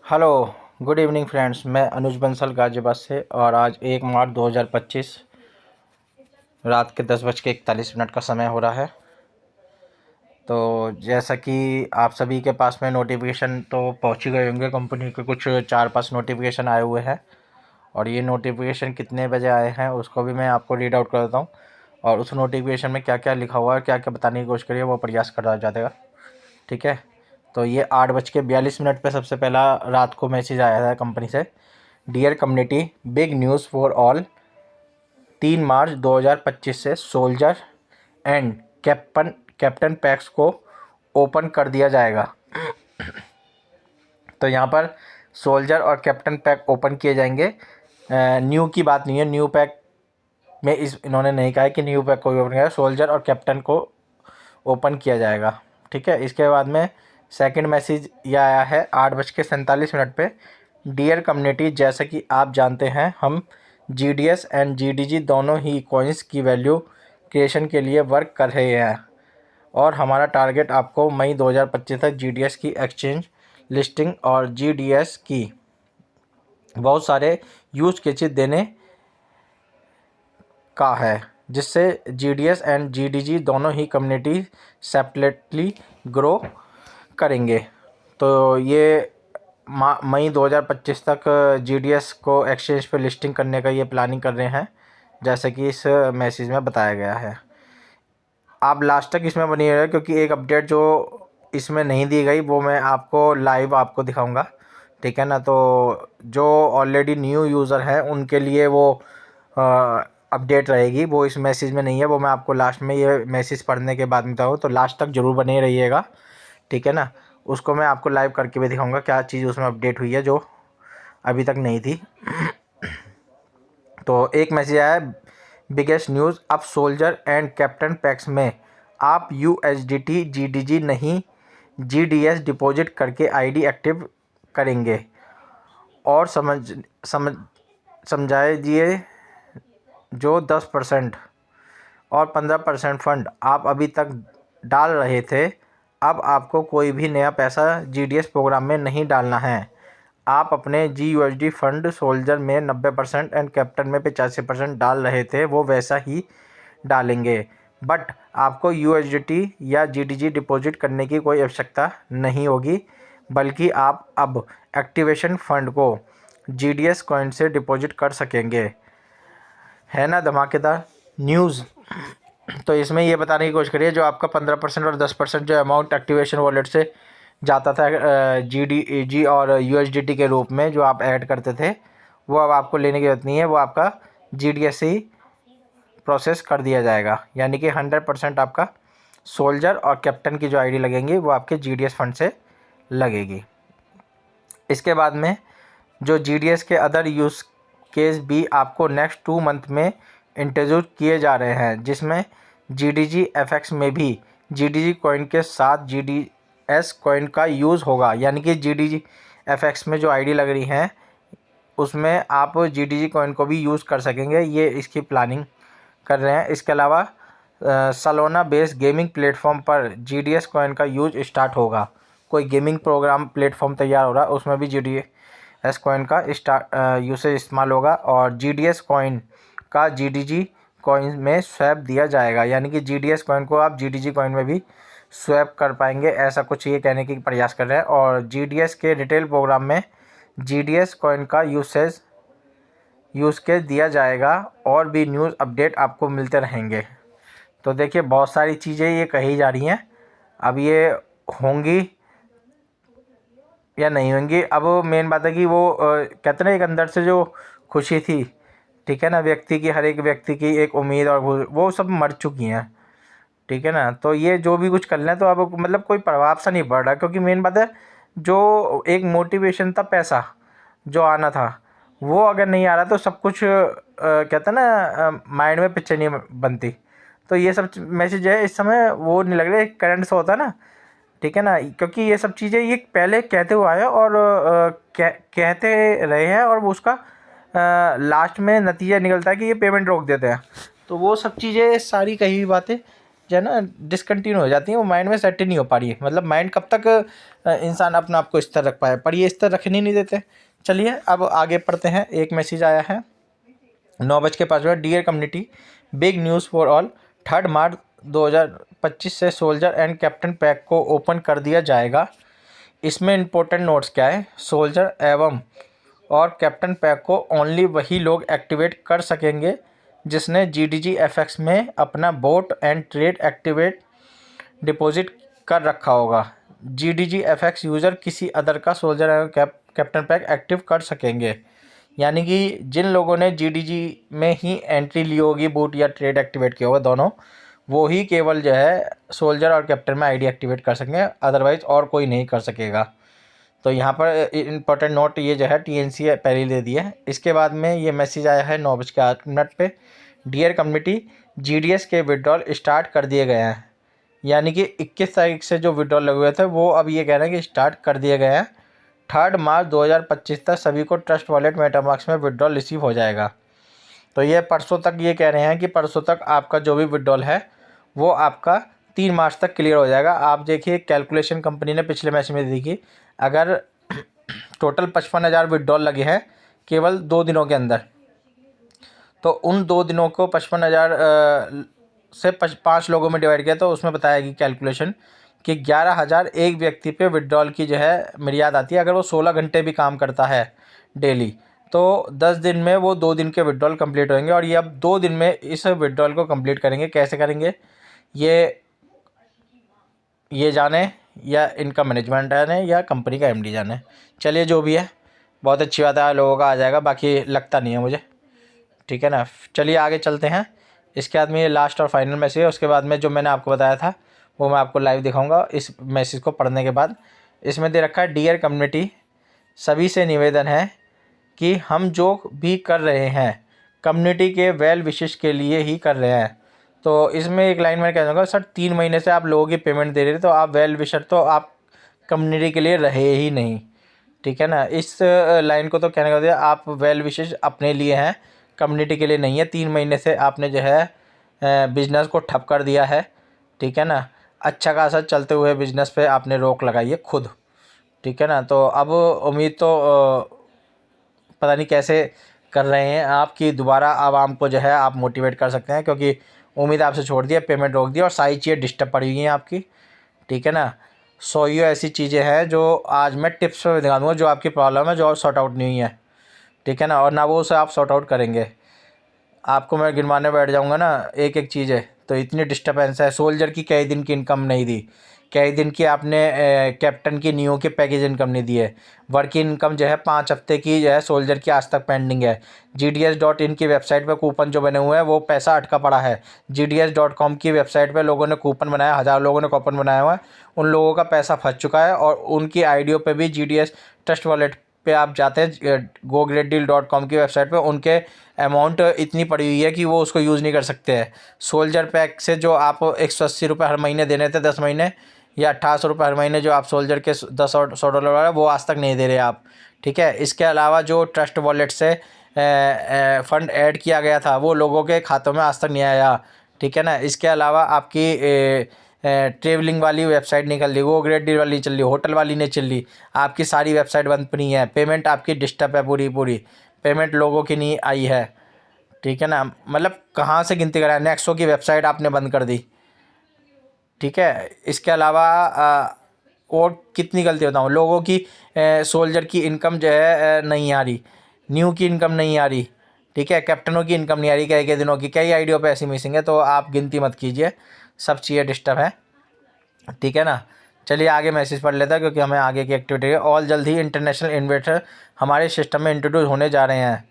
Hello, good evening friends. मैं अनुज बंसल गाजियाबाद से और आज 1 मार्च 2025 रात के 10:41 का समय हो रहा है। तो जैसा कि आप सभी के पास में नोटिफिकेशन तो पहुंच ही गए होंगे, कंपनी के कुछ 4-5 नोटिफिकेशन आए हुए हैं और ये नोटिफिकेशन कितने बजे आए हैं उसको भी मैं आपको रीड आउट कर देता हूँ। और उस नोटिफिकेशन में क्या क्या लिखा हुआ है, क्या क्या बताने की कोशिश करिए, वो प्रयास करा जाएगा। ठीक है। तो ये 8:42 पे सबसे पहला रात को मैसेज आया है कंपनी से। Dear community, big news for all. 3 March 2025 से सोल्जर एंड कैप्टन पैक्स को ओपन कर दिया जाएगा। तो यहाँ पर सोल्जर और कैप्टन पैक ओपन किए जाएंगे। न्यू की बात नहीं है, न्यू पैक में इन्होंने नहीं कहा है कि न्यू पैक को भी ओपन किया, सोल्जर और कैप्टन को ओपन किया जाएगा। ठीक है। इसके बाद में सेकंड मैसेज ये आया है 8:47 पे। डियर कम्युनिटी, जैसा कि आप जानते हैं हम GDS एंड GDG दोनों ही कॉइन्स की वैल्यू क्रिएशन के लिए वर्क कर रहे हैं और हमारा टारगेट आपको मई 2025 तक GDS की एक्सचेंज लिस्टिंग और GDS की बहुत सारे यूज केसेस देने का है, जिससे GDS एंड GDG दोनों ही कम्युनिटी सेपरेटली ग्रो करेंगे। तो ये मई 2025 तक GDS को एक्सचेंज पे लिस्टिंग करने का ये प्लानिंग कर रहे हैं, जैसे कि इस मैसेज में बताया गया है। आप लास्ट तक इसमें बनी रहे क्योंकि एक अपडेट जो इसमें नहीं दी गई वो मैं आपको लाइव आपको दिखाऊंगा। ठीक है ना। तो जो ऑलरेडी न्यू यूज़र हैं उनके लिए वो अपडेट रहेगी, वो इस मैसेज में नहीं है। वो मैं आपको लास्ट में ये मैसेज पढ़ने के बाद बताऊँ, तो लास्ट तक ज़रूर बने रहिएगा। ठीक है ना। उसको मैं आपको लाइव करके भी दिखाऊंगा क्या चीज़ उसमें अपडेट हुई है जो अभी तक नहीं थी। तो एक मैसेज आया है, बिगेस्ट न्यूज़, अब सोल्जर एंड कैप्टन पैक्स में आप USDT GDG नहीं GDS डिपॉजिट करके ID एक्टिव करेंगे और समझाइए जो 10% और 15% फंड आप अभी तक डाल रहे थे, अब आपको कोई भी नया पैसा GDS प्रोग्राम में नहीं डालना है। आप अपने GUSD फंड सोल्जर में 90% एंड कैप्टन में 85% डाल रहे थे, वो वैसा ही डालेंगे। बट आपको USDT या GDG डिपॉजिट करने की कोई आवश्यकता नहीं होगी, बल्कि आप अब एक्टिवेशन फंड को GDS कॉइन से डिपॉजिट कर सकेंगे। है ना धमाकेदार न्यूज़। तो इसमें ये बताने की कोशिश करिए, जो आपका 15% और 10% जो अमाउंट एक्टिवेशन वॉलेट से जाता था GDG और USDT के रूप में जो आप ऐड करते थे, वो अब आपको लेने की ज़रूरत नहीं है। वो आपका GDS ही प्रोसेस कर दिया जाएगा, यानी कि 100% आपका सोल्जर और कैप्टन की जो ID लगेंगी वो आपके GDS फंड से लगेगी। इसके बाद में जो GDS के अदर यूज़ केस भी आपको नेक्स्ट 2 मंथ में इंट्रोड्यूस किए जा रहे हैं, जिसमें GDG FX में भी GDG कॉइन के साथ GDS कॉइन का यूज़ होगा, यानी कि GDG FX में जो ID लग रही हैं उसमें आप GDG कॉइन को भी यूज़ कर सकेंगे। ये इसकी प्लानिंग कर रहे हैं। इसके अलावा सलोना बेस्ड गेमिंग प्लेटफॉर्म पर GDS कॉइन का यूज स्टार्ट होगा। कोई गेमिंग प्रोग्राम प्लेटफॉर्म तैयार हो रहा है, उसमें भी GDS कॉइन का यूसेज इस्तेमाल होगा और GDS कॉइन का GDG कॉइन में स्वैप दिया जाएगा, यानी कि GDS कॉइन को आप GDG कॉइन में भी स्वैप कर पाएंगे, ऐसा कुछ ये कहने की प्रयास कर रहे हैं। और GDS के रिटेल प्रोग्राम में GDS कॉइन का यूज़ केस दिया जाएगा और भी न्यूज़ अपडेट आपको मिलते रहेंगे। तो देखिए बहुत सारी चीज़ें ये कही जा रही हैं, अब ये होंगी या नहीं होंगी। अब मेन बात है कि वो कहते ना एक अंदर से जो खुशी थी, ठीक है ना, व्यक्ति की, हर एक व्यक्ति की एक उम्मीद और वो सब मर चुकी हैं। ठीक है ना। तो ये जो भी कुछ कर लें तो अब मतलब कोई प्रभाव सा नहीं पड़ रहा, क्योंकि मेन बात है जो एक मोटिवेशन था, पैसा जो आना था, वो अगर नहीं आ रहा तो सब कुछ कहते हैं ना माइंड में पिक्चर नहीं बनती। तो ये सब मैसेज है इस समय वो नहीं लग रहे, करंट सा होता है ना। ठीक है ना। क्योंकि ये सब चीज़ें ये पहले कहते हुए आए और कहते रहे हैं और वो उसका लास्ट में नतीजा निकलता है कि ये पेमेंट रोक देते हैं। तो वो सब चीज़ें सारी कही हुई बातें जो है ना डिसकंटिन्यू हो जाती हैं, वो माइंड में सेट ही नहीं हो पा रही है। मतलब माइंड कब तक इंसान अपने आप को स्थिर रख पाए, पर ये स्थिर रखने नहीं देते। चलिए अब आगे पढ़ते हैं। एक मैसेज आया है 9:05। Dear community, big news for all. 3 March 2025 से सोल्जर एंड कैप्टन पैक को ओपन कर दिया जाएगा। इसमें इम्पोर्टेंट नोट्स क्या है? सोल्जर एवं और कैप्टन पैक को ओनली वही लोग एक्टिवेट कर सकेंगे जिसने GDGFX में अपना boat and trade activate deposit कर रखा होगा। GDGFX यूज़र किसी अदर का सोल्जर एवं कैप्टन पैक एक्टिव कर सकेंगे। यानी कि जिन लोगों ने GDG में ही एंट्री ली होगी, बूट या ट्रेड एक्टिवेट किया होगा दोनों, वो ही केवल जो है सोल्जर और कैप्टन में आईडी एक्टिवेट कर सकेंगे, अदरवाइज़ और कोई नहीं कर सकेगा। तो यहाँ पर इम्पोर्टेंट नोट ये जो है TNC पहले ही दे दिया है। इसके बाद में ये मैसेज आया है 9:08 पे। डियर कम्युनिटी, GDS के विड्रॉल स्टार्ट कर दिए गए हैं। यानी कि 21 तारीख से जो विड्रॉल लगे हुए थे वो अब ये कह रहे हैं कि स्टार्ट कर दिए गए हैं। 3 मार्च 2025 तक सभी को ट्रस्ट वॉलेट मेटामास्क में विड्रॉल रिसीव हो जाएगा। तो ये परसों तक ये कह रहे हैं कि परसों तक आपका जो भी विड्रॉल है वो आपका 3 मार्च तक क्लियर हो जाएगा। आप देखिए कैलकुलेशन कंपनी ने पिछले मैसेज में दी थी, अगर टोटल 55,000 विड्रॉल लगे हैं केवल 2 दिनों के अंदर, तो उन 2 दिनों को 55,000 से 5 लोगों में डिवाइड किया तो उसमें बताया कि कैलकुलेशन कि 11,000 एक व्यक्ति पे विड्रॉल की जो है मियाद आती है। अगर वो 16 घंटे भी काम करता है डेली, तो 10 दिन में वो 2 दिन के विड्रॉल कंप्लीट होंगे। और ये अब 2 दिन में इस विड्रॉल को कंप्लीट करेंगे। कैसे करेंगे ये जाने, या इनका मैनेजमेंट जाने, या कंपनी का MD जाने। चलिए जो भी है, बहुत अच्छी बात है, लोगों का आ जाएगा, बाकी लगता नहीं है मुझे। ठीक है ना। चलिए आगे चलते हैं। इसके बाद में ये लास्ट और फाइनल मैसेज है। उसके बाद में जो मैंने आपको बताया था वो मैं आपको लाइव दिखाऊंगा इस मैसेज को पढ़ने के बाद। इसमें दे रखा है, डियर कम्युनिटी, सभी से निवेदन है कि हम जो भी कर रहे हैं कम्युनिटी के वेल विशेष के लिए ही कर रहे हैं। तो इसमें एक लाइन में कह दूँगा, सर 3 महीने से आप लोगों की पेमेंट दे रहे थे तो आप वेल विशर तो आप कम्युनिटी के लिए रहे ही नहीं। ठीक है ना। इस लाइन को तो कहने का दिया, आप वेल विशेष अपने लिए हैं, कम्युनिटी के लिए नहीं है। 3 महीने से आपने जो है बिजनेस को ठप कर दिया है। ठीक है ना। अच्छा खासा चलते हुए बिजनेस पे आपने रोक लगाई है खुद। ठीक है ना। तो अब उम्मीद तो पता नहीं कैसे कर रहे हैं आपकी दोबारा आवाम को जो है आप मोटिवेट कर सकते हैं, क्योंकि उम्मीद आपसे छोड़ दिया, पेमेंट रोक दी और सारी चीज़ें डिस्टर्ब पड़ी हुई हैं आपकी। ठीक है ना। 100 ऐसी चीज़ें हैं जो आज मैं टिप्स पे दिखा दूँगा, जो आपकी प्रॉब्लम है जो सॉर्ट आउट नहीं हुई है। ठीक है ना। और ना वो उसे आप सॉर्ट आउट करेंगे, आपको मैं गिनवाने बैठ जाऊंगा ना एक एक चीज़ है, तो इतनी डिस्टर्बेंस है। सोल्जर की कई दिन की इनकम नहीं दी, कई दिन की आपने कैप्टन की नियो के पैकेज इनकम नहीं दी है। वर्किंग इनकम जो है 5 हफ्ते की जो है सोल्जर की आज तक पेंडिंग है। GDS.in की वेबसाइट पे कूपन जो बने हुए हैं वो पैसा अटका पड़ा है। GDS.com की वेबसाइट पे लोगों ने कूपन बनाया, 1000 लोगों ने कूपन बनाया हुआ है, उन लोगों का पैसा फंस चुका है। और उनकी आईडियो पे भी GDS ट्रस्ट वॉलेट पे आप जाते हैं GoGreatDeal.com की वेबसाइट पे, उनके अमाउंट इतनी पड़ी हुई है कि वो उसको यूज़ नहीं कर सकते हैं। सोल्जर पैक से जो आप 180 रुपये हर महीने देने थे 10 महीने, या 1800 रुपये हर महीने जो आप सोल्जर के 10 और $100 वाला, वो आज तक नहीं दे रहे आप। ठीक है। इसके अलावा जो ट्रस्ट वॉलेट से फ़ंड ऐड किया गया था वो लोगों के खातों में आज तक नहीं आया। ठीक है ना। इसके अलावा आपकी ट्रेवलिंग वाली वेबसाइट निकल ली, वो ग्रेट डील वाली चल रही, होटल वाली नहीं चल रही, आपकी सारी वेबसाइट बंद पड़ी है। पेमेंट आपकी डिस्टर्ब है, पूरी पेमेंट लोगों की नहीं आई है। ठीक है ना। मतलब कहाँ से गिनती कराएं, नेक्सो की वेबसाइट आपने बंद कर दी। ठीक है। इसके अलावा और कितनी गलती बताऊँ, लोगों की सोल्जर की इनकम जो है नहीं आ रही, न्यू की इनकम नहीं आ रही। ठीक है। कैप्टनों की इनकम नहीं आ रही, कई दिनों की, कई आईडियो पे ऐसी मिसिंग है। तो आप गिनती मत कीजिए, सब चीज़ें डिस्टर्ब है। ठीक है ना। चलिए आगे मैसेज पढ़ लेता है, क्योंकि हमें आगे की एक्टिविटी है। ऑल जल्द ही इंटरनेशनल इन्वेस्टर हमारे सिस्टम में इंट्रोड्यूस होने जा रहे हैं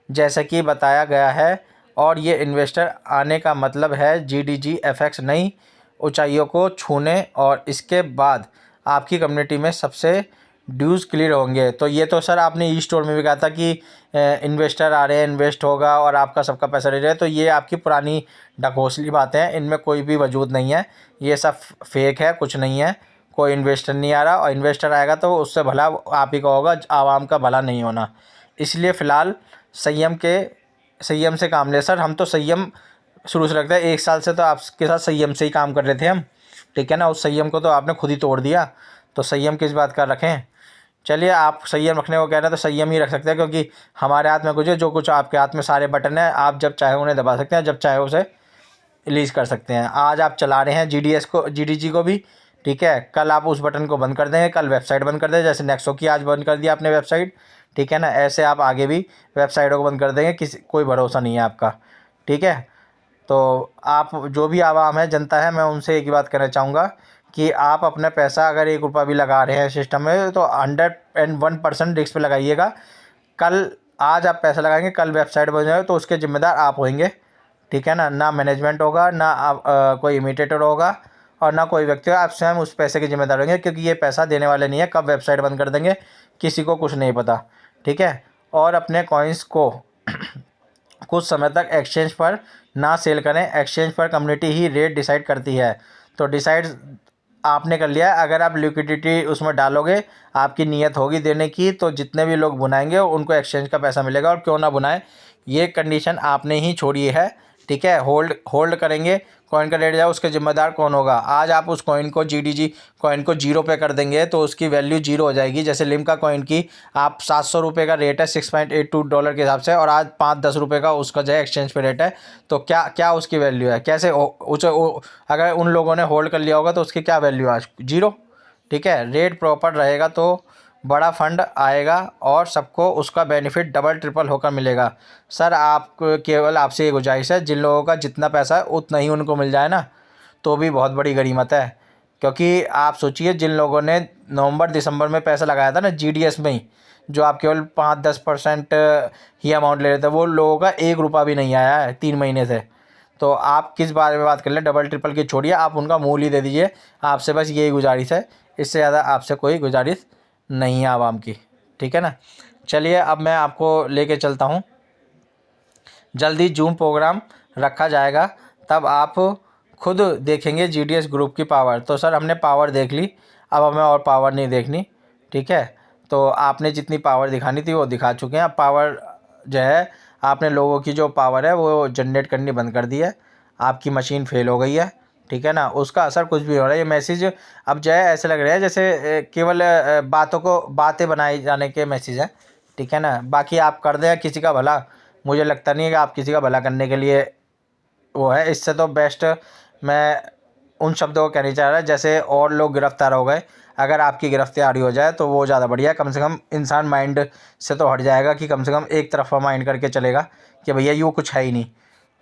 जैसा कि बताया गया है। और ये इन्वेस्टर आने का मतलब है GDGFX नई ऊंचाइयों को छूने, और इसके बाद आपकी कम्युनिटी में सबसे ड्यूज़ क्लियर होंगे। तो ये तो सर आपने ई स्टोर में भी कहा था कि इन्वेस्टर आ रहे हैं, इन्वेस्ट होगा और आपका सबका पैसा ले रहे हैं। तो ये आपकी पुरानी ढकोसली बातें हैं, इनमें कोई भी वजूद नहीं है, ये सब फेक है, कुछ नहीं है। कोई इन्वेस्टर नहीं आ रहा, और इन्वेस्टर आएगा तो उससे भला आप ही का होगा, आवाम का भला नहीं होना। इसलिए फ़िलहाल संयम से काम ले सर। हम तो संयम शुरू से लगता है 1 साल से तो आपके साथ संयम से ही काम कर रहे थे हम, ठीक है ना। उस संयम को तो आपने खुद ही तोड़ दिया, तो संयम किस बात का रखें। चलिए, आप संयम रखने को कह रहे हैं तो संयम ही रख सकते हैं, क्योंकि हमारे हाथ में कुछ है, जो कुछ आपके हाथ में सारे बटन हैं, आप जब चाहे उन्हें दबा सकते हैं, जब चाहे उसे रिलीज़ कर सकते हैं। आज आप चला रहे हैं GDS को, GDG को भी, ठीक है। कल आप उस बटन को बंद कर देंगे, कल वेबसाइट बंद कर देंगे, जैसे नेक्सो की आज बंद कर दिया आपने वेबसाइट, ठीक है ना। ऐसे आप आगे भी वेबसाइटों को बंद कर देंगे, किसी कोई भरोसा नहीं है आपका, ठीक है। तो आप जो भी आवाम है, जनता है, मैं उनसे एक ही बात कहना चाहूँगा कि आप अपना पैसा अगर 1 रुपया भी लगा रहे हैं सिस्टम में, तो 101% रिस्क पे लगाइएगा। कल आज आप पैसा लगाएंगे, कल वेबसाइट बन जाए तो उसके ज़िम्मेदार आप होंगे, ठीक है ना। ना मैनेजमेंट होगा, ना आप कोई इमिटेटर होगा, और ना कोई व्यक्ति होगा, आप स्वयं उस पैसे के ज़िम्मेदार होंगे, क्योंकि ये पैसा देने वाले नहीं है। कब वेबसाइट बंद कर देंगे किसी को कुछ नहीं पता, ठीक है। और अपने कॉइन्स को कुछ समय तक एक्सचेंज पर ना सेल करें। एक्सचेंज पर कम्युनिटी ही रेट डिसाइड करती है, तो डिसाइड आपने कर लिया है। अगर आप लिक्विडिटी उसमें डालोगे, आपकी नीयत होगी देने की, तो जितने भी लोग बुनाएंगे उनको एक्सचेंज का पैसा मिलेगा, और क्यों ना बुनाएं, ये कंडीशन आपने ही छोड़ी है, ठीक है। होल्ड होल्ड करेंगे, कॉइन का रेट जाए, उसके ज़िम्मेदार कौन होगा। आज आप उस कॉइन को, GDG कॉइन को 0 पे कर देंगे तो उसकी वैल्यू 0 हो जाएगी। जैसे लिम्का कॉइन की आप 700 रुपये का रेट है, $6.82 के हिसाब से, और आज 5-10 रुपये का उसका जो है एक्सचेंज पे रेट है, तो क्या क्या उसकी वैल्यू है, कैसे उसे अगर उन लोगों ने होल्ड कर लिया होगा तो उसकी क्या वैल्यू है आज, 0, ठीक है। रेट प्रॉपर रहेगा तो बड़ा फंड आएगा और सबको उसका बेनिफिट डबल ट्रिपल होकर मिलेगा। सर, आपको केवल आपसे ये गुजारिश है, जिन लोगों का जितना पैसा है उतना ही उनको मिल जाए ना, तो भी बहुत बड़ी गनीमत है। क्योंकि आप सोचिए, जिन लोगों ने नवंबर दिसंबर में पैसा लगाया था ना GDS में ही, जो आप केवल 5-10% ही अमाउंट ले रहे थे, वो लोगों का 1 रुपया भी नहीं आया है 3 महीने से। तो आप किस बारे में बात कर लें, डबल ट्रिपल की छोड़िए, आप उनका मूल ही दे दीजिए। आपसे बस यही गुजारिश है, इससे ज़्यादा आपसे कोई गुजारिश नहीं है आवाम की, ठीक है ना। चलिए, अब मैं आपको लेके चलता हूँ। जल्दी जूम प्रोग्राम रखा जाएगा, तब आप खुद देखेंगे GDS ग्रुप की पावर। तो सर, हमने पावर देख ली, अब हमें और पावर नहीं देखनी, ठीक है। तो आपने जितनी पावर दिखानी थी वो दिखा चुके हैं। अब पावर जो है, आपने लोगों की जो पावर है वो जनरेट करनी बंद कर दी है, आपकी मशीन फेल हो गई है, ठीक है ना। उसका असर कुछ भी हो रहा है। ये मैसेज अब जो है ऐसे लग रहा है जैसे केवल बातें बनाई जाने के मैसेज हैं, ठीक है ना। बाकी आप कर दें किसी का भला, मुझे लगता नहीं है कि आप किसी का भला करने के लिए वो है। इससे तो बेस्ट मैं उन शब्दों को कहना चाह रहा है, जैसे और लोग गिरफ्तार हो गए, अगर आपकी गिरफ्तारी हो जाए तो वो ज़्यादा बढ़िया है। कम से कम इंसान माइंड से तो हट जाएगा, कि कम से कम एक तरफा माइंड करके चलेगा कि भैया यूँ कुछ है ही नहीं,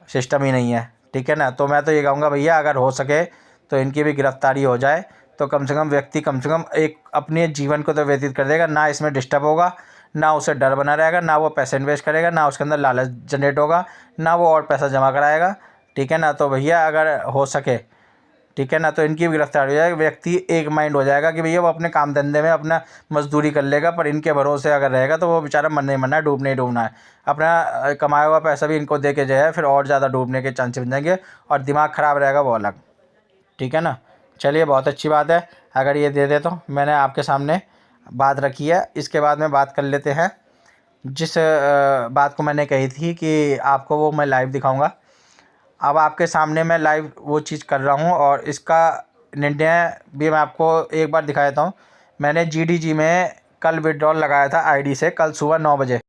सिस्टम ही नहीं है, ठीक है ना। तो मैं तो ये कहूँगा भैया, अगर हो सके तो इनकी भी गिरफ्तारी हो जाए, तो कम से कम व्यक्ति कम से कम एक अपने जीवन को तो व्यतीत कर देगा, ना इसमें डिस्टर्ब होगा, ना उसे डर बना रहेगा, ना वो पैसे इन्वेस्ट करेगा, ना उसके अंदर लालच जनरेट होगा, ना वो और पैसा जमा कराएगा, ठीक है ना। तो भैया अगर हो सके, ठीक है ना, तो इनकी भी गिरफ्तारी हो जाएगी। व्यक्ति एक माइंड हो जाएगा कि भैया वो अपने काम धंधे में अपना मजदूरी कर लेगा, पर इनके भरोसे अगर रहेगा तो वो बेचारा मरना ही मरना है, डूबना ही डूबना है। अपना कमाया हुआ पैसा भी इनको दे के जो है फिर और ज़्यादा डूबने के चांसेस बन जाएंगे, और दिमाग ख़राब रहेगा वो अलग, ठीक है ना। चलिए, बहुत अच्छी बात है अगर ये दे दे, तो मैंने आपके सामने बात रखी है। इसके बाद में बात कर लेते हैं जिस बात को मैंने कही थी कि आपको वो मैं लाइव दिखाऊंगा। अब आपके सामने मैं लाइव वो चीज़ कर रहा हूँ, और इसका निर्णय भी मैं आपको एक बार दिखा देता हूँ। मैंने GDG में कल विड्रॉल लगाया था ID से, कल सुबह 9 बजे।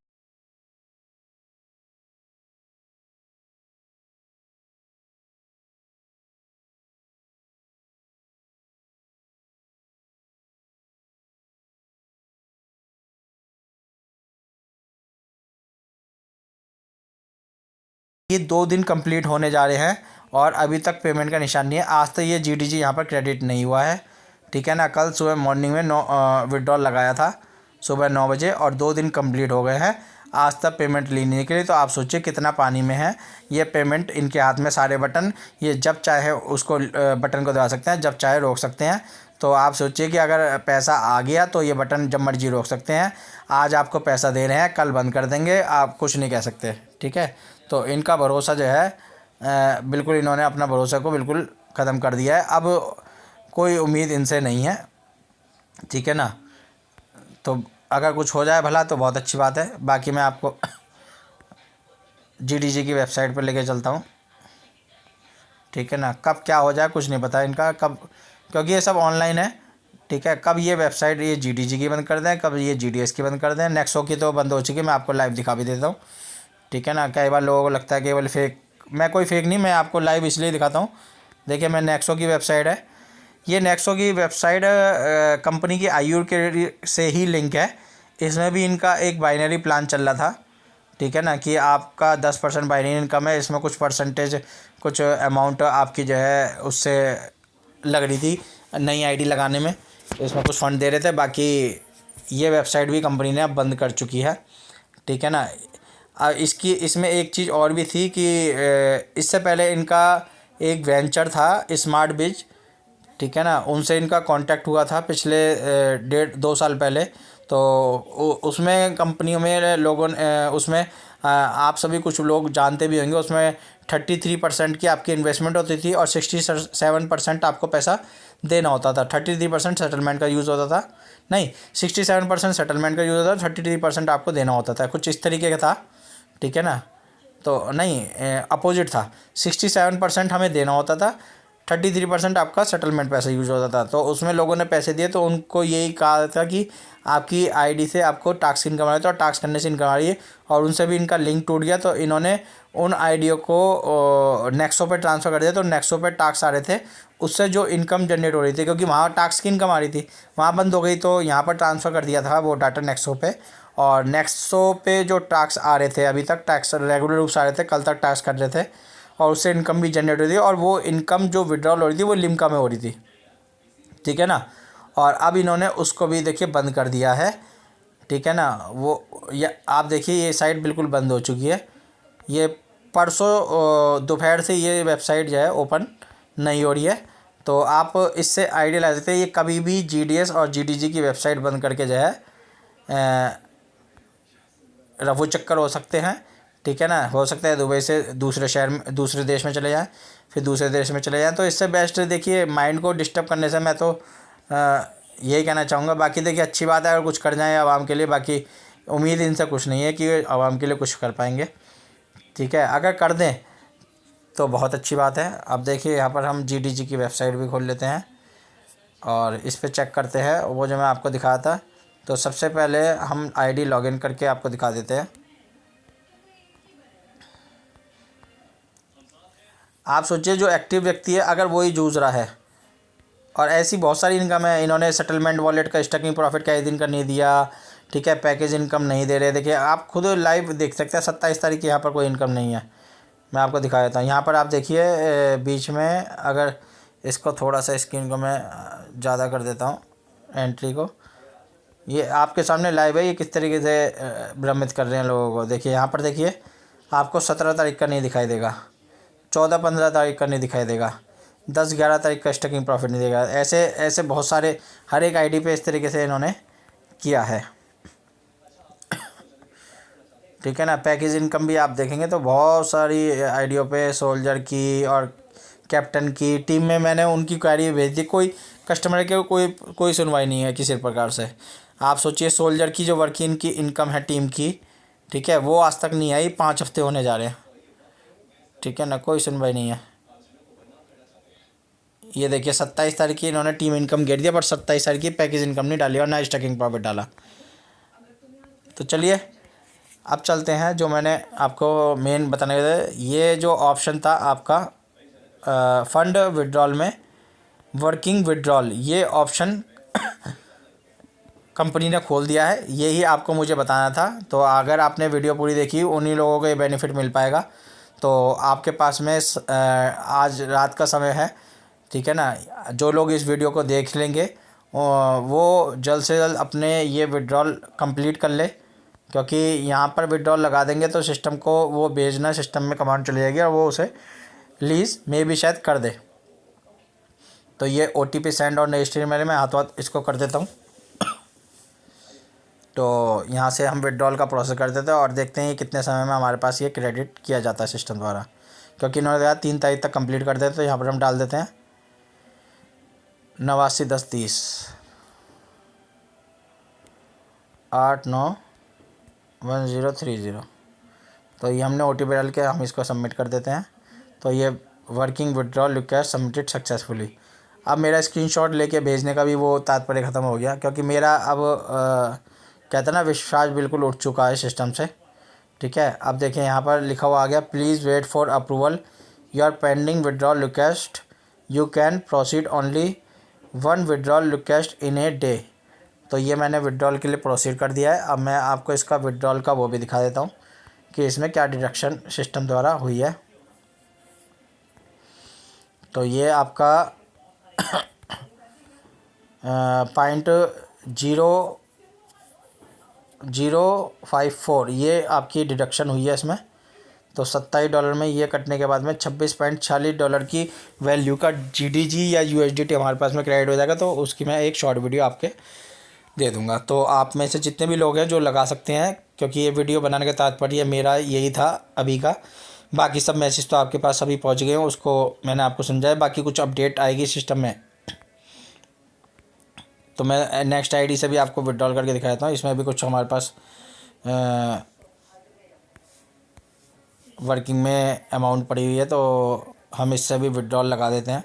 ये 2 दिन कंप्लीट होने जा रहे हैं और अभी तक पेमेंट का निशान नहीं है। आज तक ये GDG यहाँ पर क्रेडिट नहीं हुआ है, ठीक है ना। कल सुबह मॉर्निंग में विड्रॉल लगाया था सुबह 9 बजे, और 2 दिन कंप्लीट हो गए हैं, आज तक पेमेंट ली नहीं निकली। तो आप सोचिए कितना पानी में है ये पेमेंट। इनके हाथ में सारे बटन, ये जब चाहे उसको बटन को दबा सकते हैं, जब चाहे रोक सकते हैं। तो आप सोचिए कि अगर पैसा आ गया तो ये बटन जब मर्जी रोक सकते हैं। आज आपको पैसा दे रहे हैं, कल बंद कर देंगे, आप कुछ नहीं कह सकते, ठीक है। तो इनका भरोसा जो है बिल्कुल, इन्होंने अपना भरोसा को बिल्कुल ख़त्म कर दिया है। अब कोई उम्मीद इनसे नहीं है, ठीक है ना। तो अगर कुछ हो जाए भला तो बहुत अच्छी बात है। बाकी मैं आपको GDG की वेबसाइट पर लेके चलता हूँ। ठीक है ना। कब क्या हो जाए कुछ नहीं पता इनका, कब, क्योंकि ये सब ऑनलाइन है। ठीक है, कब ये वेबसाइट ये जीडीजी की बंद कर दें, कब ये जीडीएस की बंद कर दें। नेक्सो की तो बंद हो चुकी है, मैं आपको लाइव दिखा भी देता हूँ। ठीक है ना, कई बार लोगों को लगता है केवल फेक, मैं कोई फेक नहीं, मैं आपको लाइव इसलिए दिखाता हूँ। देखिए, मैं नेक्सो की वेबसाइट है, ये नेक्सो की वेबसाइट कंपनी की आईयूर के से ही लिंक है। इसमें भी इनका एक बाइनरी प्लान चल रहा था। ठीक है ना, कि आपका 10% बाइनरी इनकम है, इसमें कुछ परसेंटेज, कुछ अमाउंट आपकी जो है उससे लग रही थी नई आईडी लगाने में, तो इसमें कुछ फ़ंड दे रहे थे। बाकी ये वेबसाइट भी कंपनी ने अब बंद कर चुकी है। ठीक है ना। इसकी इसमें एक चीज़ और भी थी कि इससे पहले इनका एक वेंचर था स्मार्ट बिज। ठीक है ना, उनसे इनका कांटेक्ट हुआ था पिछले 1.5-2 साल पहले। तो उसमें कंपनियों में लोगों ने उसमें आप सभी कुछ लोग जानते भी होंगे, उसमें 33% की आपकी इन्वेस्टमेंट होती थी और 67% आपको पैसा देना होता था। 33% सेटलमेंट का यूज़ होता था, नहीं 67% सेटलमेंट का यूज़ होता था, 33% आपको देना होता था, कुछ इस तरीके का था। ठीक है ना, तो नहीं, अपोजिट था, 67% हमें देना होता था, 33% आपका सेटलमेंट पैसा यूज होता था। तो उसमें लोगों ने पैसे दिए, तो उनको यही कहा था कि आपकी आईडी से आपको टैक्स इनकम आ रही है, और टैक्स करने से इनकम आ रही है, और उनसे भी इनका लिंक टूट गया। तो इन्होंने उन आईडियों को नेक्सो पे ट्रांसफ़र कर दिया, तो नेक्सो पे टैक्स आ रहे थे, उससे जो इनकम जनरेट हो रही थी, क्योंकि वहाँ टैक्स की इनकम आ रही थी, वहाँ बंद हो गई, तो यहाँ पर ट्रांसफ़र कर दिया था वो डाटा नेक्सो पे। और नेक्सो पे जो टैक्स आ रहे थे, अभी तक टैक्स रेगुलर रूप से आ रहे थे, कल तक टैक्स कर रहे थे, और उससे इनकम भी जनरेट हो रही थी, और वो इनकम जो विड्रॉल हो रही थी वो लिम्का में हो रही थी। ठीक है ना, और अब इन्होंने उसको भी देखिए बंद कर दिया है। ठीक है ना, वो ये आप देखिए, ये साइट बिल्कुल बंद हो चुकी है। ये परसों दोपहर से ये वेबसाइट जो है ओपन नहीं हो रही है। तो आप इससे आइडिया ला सकते हैं, ये कभी भी जीडीएस और जीडीजी की वेबसाइट बंद करके जो है रफू चक्कर हो सकते हैं। ठीक है ना, हो सकता है दुबई से दूसरे शहर में, दूसरे देश में चले जाएं, फिर दूसरे देश में चले जाएं। तो इससे बेस्ट देखिए, माइंड को डिस्टर्ब करने से मैं तो यही कहना चाहूँगा। बाकी देखिए, अच्छी बात है अगर कुछ कर जाएँ आवाम के लिए, बाकी उम्मीद इनसे कुछ नहीं है कि आवाम के लिए कुछ कर पाएंगे। ठीक है, अगर कर दें तो बहुत अच्छी बात है। अब देखिए, यहाँ पर हम जीडीजी की वेबसाइट भी खोल लेते हैं और इस पर चेक करते हैं वो जो मैं आपको दिखाया था। तो सबसे पहले हम आईडी लॉगिन करके आपको दिखा देते हैं। आप सोचिए, जो एक्टिव व्यक्ति है अगर वही जूझ रहा है, और ऐसी बहुत सारी इनकम है, इन्होंने सेटलमेंट वॉलेट का स्टकिंग प्रॉफिट का दिन का नहीं दिया। ठीक है, पैकेज इनकम नहीं दे रहे। देखिए, आप खुद लाइव देख सकते हैं, 27 तारीख की यहाँ पर कोई इनकम नहीं है। मैं आपको दिखा देता हूँ, यहाँ पर आप देखिए बीच में, अगर इसको थोड़ा सा स्क्रीन को मैं ज़्यादा कर देता हूँ एंट्री को, ये आपके सामने लाइव है, ये किस तरीके से भ्रमित कर रहे हैं लोगों को। देखिए, यहाँ पर देखिए, आपको 17 तारीख का नहीं दिखाई देगा, 14-15 तारीख का नहीं दिखाई देगा, 10-11 तारीख का स्टकिंग प्रॉफिट नहीं देगा। ऐसे ऐसे बहुत सारे, हर एक आईडी पे इस तरीके से इन्होंने किया है। ठीक है ना, पैकेज इनकम भी आप देखेंगे तो बहुत सारी आईडियों पे, सोल्जर की और कैप्टन की टीम में मैंने उनकी क्वेरी भेज दी, कोई कस्टमर के कोई सुनवाई नहीं है किसी प्रकार से। आप सोचिए, सोल्जर की जो वर्किंग की इनकम है टीम की, ठीक है, वो आज तक नहीं आई, 5 हफ्ते होने जा रहे हैं। ठीक है ना, कोई सुनवाई नहीं है। ये देखिए, 27 तारीख की इन्होंने टीम इनकम गिर दिया, पर 27 तारीख की पैकेज इनकम नहीं डाली और ना स्टकिंग प्रॉफिट डाला। तो चलिए, अब चलते हैं जो मैंने आपको मेन बताने थे। ये जो ऑप्शन था आपका फंड विड्रॉल में, वर्किंग विड्रॉल, ये ऑप्शन कंपनी ने खोल दिया है, यही आपको मुझे बताना था। तो अगर आपने वीडियो पूरी देखी, उन्हीं लोगों को ये बेनिफिट मिल पाएगा। तो आपके पास में आज रात का समय है। ठीक है ना, जो लोग इस वीडियो को देख लेंगे वो जल्द से जल्द अपने ये विड्रॉल कंप्लीट कर ले, क्योंकि यहाँ पर विड्रॉल लगा देंगे तो सिस्टम को वो भेजना, सिस्टम में कमांड चली जाएगी और वो उसे रिलीज़ में भी शायद कर दे। तो ये OTP सेंड और रजिस्ट्री मेरे में हाथों हाथ इसको कर देता हूँ। तो यहाँ से हम विड्रॉल का प्रोसेस कर देते हैं और देखते हैं कितने समय में हमारे पास ये क्रेडिट किया जाता है सिस्टम द्वारा, क्योंकि इन्होंने कहा 3 तारीख तक कंप्लीट कर देते। तो यहाँ पर हम डाल देते हैं 89-10-30 89-1030। तो ये हमने OTP डाल के हम इसको सबमिट कर देते हैं। तो ये working withdrawal request submitted successfully. अब मेरा स्क्रीनशॉट लेके भेजने का भी वो तात्पर्य ख़त्म हो गया, क्योंकि मेरा अब कहते हैं ना विश्वास बिल्कुल उठ चुका है सिस्टम से। ठीक है, अब देखें यहाँ पर लिखा हुआ आ गया, please wait for approval your pending withdrawal request, you can proceed only one withdrawal request in a day. तो ये मैंने विड्रॉल के लिए प्रोसीड कर दिया है। अब मैं आपको इसका विड्रॉल का वो भी दिखा देता हूँ कि इसमें क्या डिडक्शन सिस्टम द्वारा हुई है। तो ये आपका 0.0054 ये आपकी डिडक्शन हुई है इसमें। तो $27 में ये कटने के बाद में $26.46 की वैल्यू का GDG या USDT हमारे पास में क्रेडिट हो जाएगा। तो उसकी मैं एक शॉर्ट वीडियो आपके दे दूंगा। तो आप में से जितने भी लोग हैं जो लगा सकते हैं, क्योंकि ये वीडियो बनाने का तात्पर्य मेरा यही था अभी का। बाकी सब मैसेज तो आपके पास अभी पहुंच गए हैं, उसको मैंने आपको समझाया। बाकी कुछ अपडेट आएगी सिस्टम में तो मैं नेक्स्ट आईडी से भी आपको विड्रॉल करके दिखाता हूँ। इसमें भी कुछ हमारे पास वर्किंग में अमाउंट पड़ी हुई है, तो हम इससे भी विड्रॉल लगा देते हैं।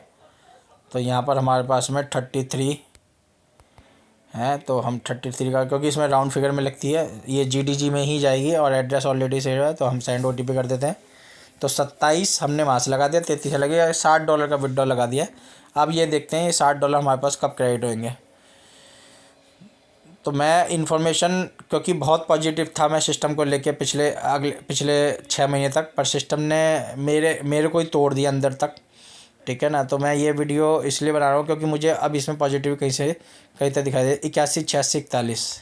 तो यहाँ पर हमारे पास में 33 है, तो हम 33 का, क्योंकि इसमें राउंड फिगर में लगती है, ये GDG में ही जाएगी और एड्रेस ऑलरेडी सेव है, तो हम सेंड OTP कर देते हैं। तो 27 हमने वहाँ से लगा दिया, 33 लगे, $60 का विड्रॉल लगा दिया। अब ये देखते हैं ये $60 हमारे पास कब क्रेडिट होंगे। तो मैं इन्फॉर्मेशन, क्योंकि बहुत पॉजिटिव था मैं सिस्टम को लेके पिछले 6 महीने तक, पर सिस्टम ने मेरे को ही तोड़ दिया अंदर तक। ठीक है ना, तो मैं ये वीडियो इसलिए बना रहा हूँ क्योंकि मुझे अब इसमें पॉजिटिव कहीं तक दिखाई दे। 81 86 41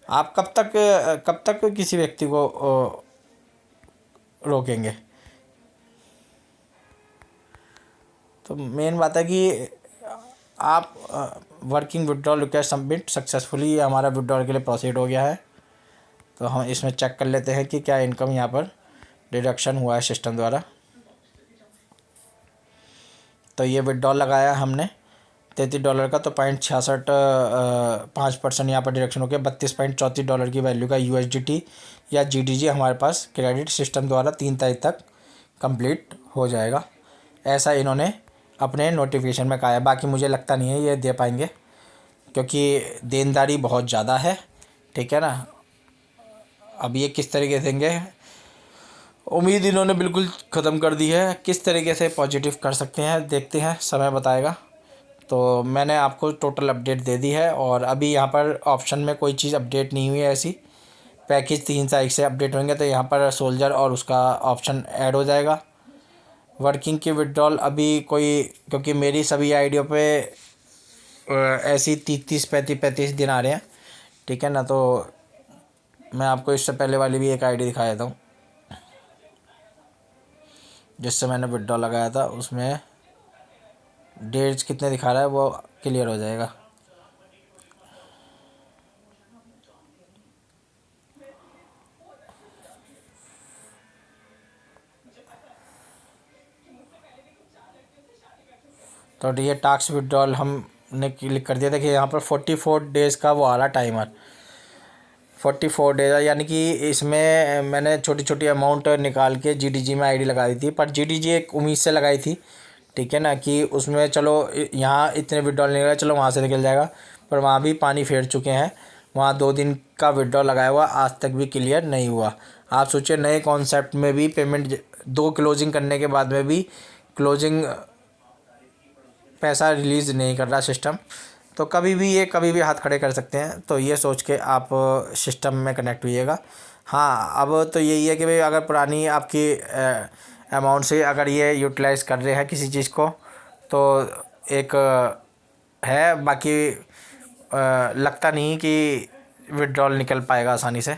आप कब तक किसी व्यक्ति को रोकेंगे? तो मेन बात है कि आप working withdrawal request submit successfully, ये हमारा विड्रॉल के लिए प्रोसीड हो गया है। तो हम इसमें चेक कर लेते हैं कि क्या इनकम यहाँ पर डिडक्शन हुआ है सिस्टम द्वारा। तो ये विड्रॉल लगाया हमने $33 का, तो $0.66 यहाँ पर डिडक्शन हो गया। $32.34 की वैल्यू का USDT या GDG हमारे पास क्रेडिट सिस्टम द्वारा 3 तारीख तक कंप्लीट हो जाएगा, ऐसा इन्होंने अपने नोटिफिकेशन में कहा है। बाकी मुझे लगता नहीं है ये दे पाएंगे, क्योंकि देनदारी बहुत ज़्यादा है। ठीक है ना, अब ये किस तरीके से देंगे, उम्मीद इन्होंने बिल्कुल ख़त्म कर दी है। किस तरीके से पॉजिटिव कर सकते हैं देखते हैं, समय बताएगा। तो मैंने आपको टोटल अपडेट दे दी है, और अभी यहाँ पर ऑप्शन में कोई चीज़ अपडेट नहीं हुई है ऐसी। पैकेज 3 तारीख से अपडेट होंगे, तो यहाँ पर सोल्जर और उसका ऑप्शन ऐड हो जाएगा। वर्किंग की विड्रॉल अभी कोई, क्योंकि मेरी सभी आईडियों पे ऐसी 30-35 दिन आ रहे हैं। ठीक है ना, तो मैं आपको इससे पहले वाली भी एक आईडी दिखा देता हूँ जिससे मैंने विड्रॉल लगाया था। उसमें डेट्स कितने दिखा रहा है वो क्लियर हो जाएगा। तो ये टास्क विड्रॉल हमने क्लिक कर दिया। देखिए यहाँ पर 44 डेज़ का वो आ रहा टाइमर, 44 डेज, यानी कि इसमें मैंने छोटी छोटी अमाउंट निकाल के GDG में आईडी लगा दी थी। पर GDG एक उम्मीद से लगाई थी, ठीक है ना, कि उसमें चलो यहाँ इतने विड्रॉल निकल, चलो वहाँ से निकल जाएगा, पर वहाँ भी पानी फेर चुके हैं। वहाँ 2 दिन का विड्रॉल लगाया हुआ, आज तक भी क्लियर नहीं हुआ। आप सोचिए, नए कॉन्सेप्ट में भी पेमेंट 2 क्लोजिंग करने के बाद में भी क्लोजिंग पैसा रिलीज़ नहीं कर रहा सिस्टम। तो कभी भी हाथ खड़े कर सकते हैं। तो ये सोच के आप सिस्टम में कनेक्ट होइएगा। हाँ, अब तो यही है कि भाई अगर पुरानी आपकी अमाउंट से अगर ये यूटिलाइज़ कर रहे हैं किसी चीज़ को, तो एक है, बाकी लगता नहीं कि विड्रॉल निकल पाएगा आसानी से।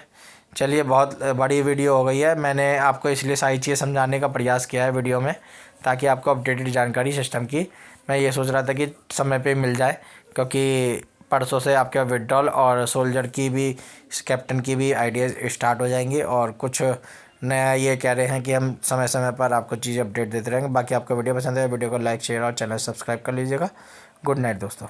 चलिए, बहुत बड़ी वीडियो हो गई है। मैंने आपको इसलिए सारी चीज़ें समझाने का प्रयास किया है वीडियो में, ताकि आपको अपडेटेड जानकारी सिस्टम की, मैं ये सोच रहा था कि समय पे मिल जाए, क्योंकि परसों से आपके विड्रॉल और सोल्जर की भी, कैप्टन की भी आइडियाज़ स्टार्ट हो जाएंगी, और कुछ नया ये कह रहे हैं कि हम समय समय पर आपको चीज़ अपडेट देते रहेंगे। बाकी आपको वीडियो पसंद है, वीडियो को लाइक, शेयर और चैनल सब्सक्राइब कर लीजिएगा। गुड नाइट दोस्तों।